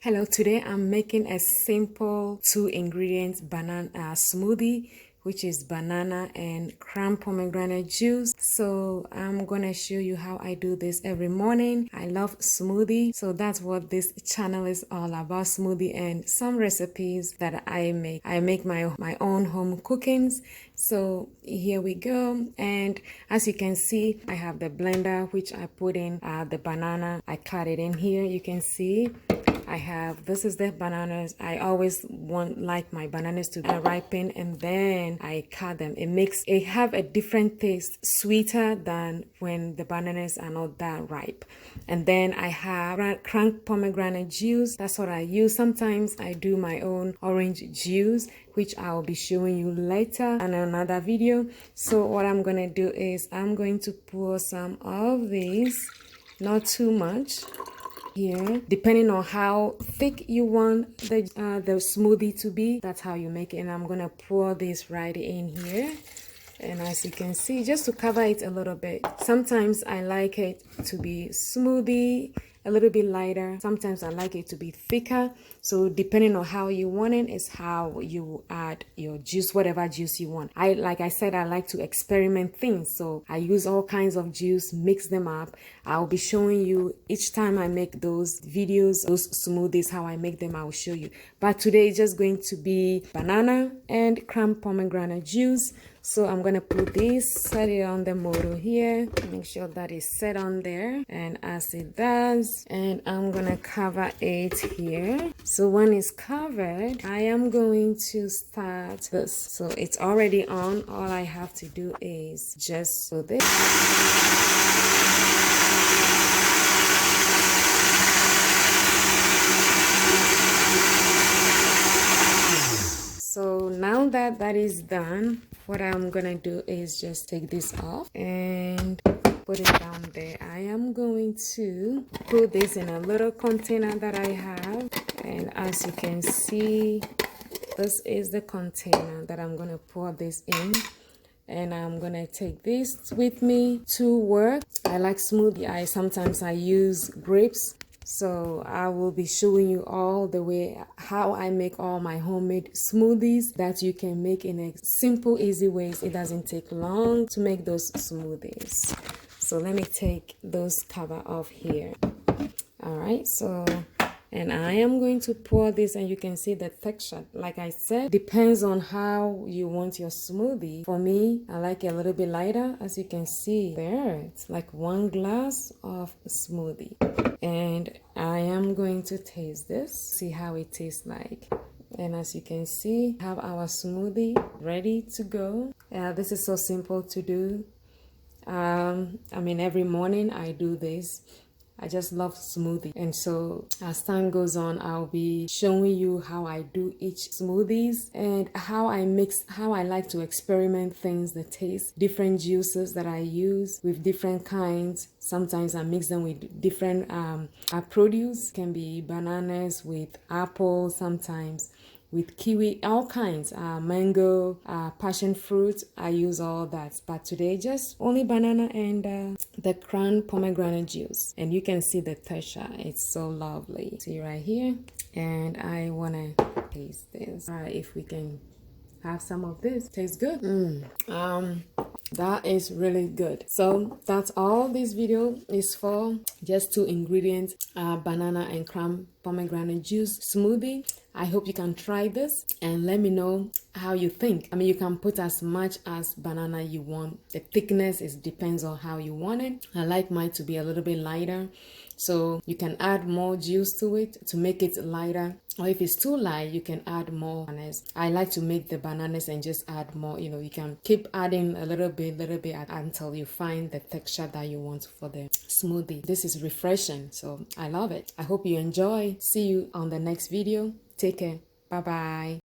Hello, today I'm making a simple 2-ingredient banana smoothie, which is banana and Cran-Pomegranate juice. So I'm gonna show you how I do this every morning. I love smoothie, so that's what this channel is all about, smoothie and some recipes that I make. I make my own home cookings. So here we go, and as you can see, I have the blender which I put in the banana. I cut it in here. You can see this is the bananas. I always like my bananas to ripen, and then I cut them. It have a different taste, sweeter than when the bananas are not that ripe. And then I have Cran-Pomegranate juice. That's what I use. Sometimes I do my own orange juice, which I'll be showing you later in another video. So what I'm gonna do is I'm going to pour some of these, not too much. Here, depending on how thick you want the smoothie to be, that's how you make it. And I'm gonna pour this right in here, and as you can see, just to cover it a little bit. Sometimes I like it to be smoothie, a little bit lighter. Sometimes I like it to be thicker. So depending on how you want it is how you add your juice, whatever juice you want. Like I said, I like to experiment things. So I use all kinds of juice, mix them up. I'll be showing you each time I make those videos, those smoothies, how I make them, I'll show you. But today it's just going to be banana and Cran-Pomegranate juice. So I'm gonna put this, set it on the motor here, make sure that it's set on there, and as it does, and I'm gonna cover it here. So when it's covered, I am going to start this. So it's already on. All I have to do is just put this. So now that that is done, what I'm gonna do is just take this off and put it down there. I am going to put this in a little container that I have, and as you can see, this is the container that I'm gonna pour this in. And I'm gonna take this with me to work. I like smoothie. Sometimes I use grapes. So I will be showing you all the way how I make all my homemade smoothies that you can make in a simple, easy ways. It doesn't take long to make those smoothies. So let me take those cover off here. All right, so, and I am going to pour this, and you can see the texture. Like I said, depends on how you want your smoothie. For me, I like it a little bit lighter. As you can see there, it's like 1 glass of smoothie. And I am going to taste this, see how it tastes like. And as you can see, we have our smoothie ready to go. This is so simple to do. I mean, every morning I do this. I just love smoothie, and so as time goes on, I'll be showing you how I do each smoothies and how I like to experiment things, the taste, different juices that I use with different kinds. Sometimes I mix them with different produce. It can be bananas with apple, sometimes with kiwi, all kinds, mango, passion fruit. I use all that, but today just only banana and the Cran-Pomegranate juice. And you can see the texture, it's so lovely. See right here, and I wanna taste this. All right, if we can have some of this. Tastes good. That is really good. So that's all this video is for. Just 2 ingredients, banana and Cran-Pomegranate juice smoothie. I hope you can try this and let me know how you think. I mean, you can put as much as banana you want. The thickness depends on how you want it. I like mine to be a little bit lighter, so you can add more juice to it to make it lighter. Or if it's too light, you can add more bananas. I like to make the bananas and just add more. You know, you can keep adding a little bit until you find the texture that you want for the smoothie. This is refreshing, so I love it. I hope you enjoy. See you on the next video. Take care. Bye-bye.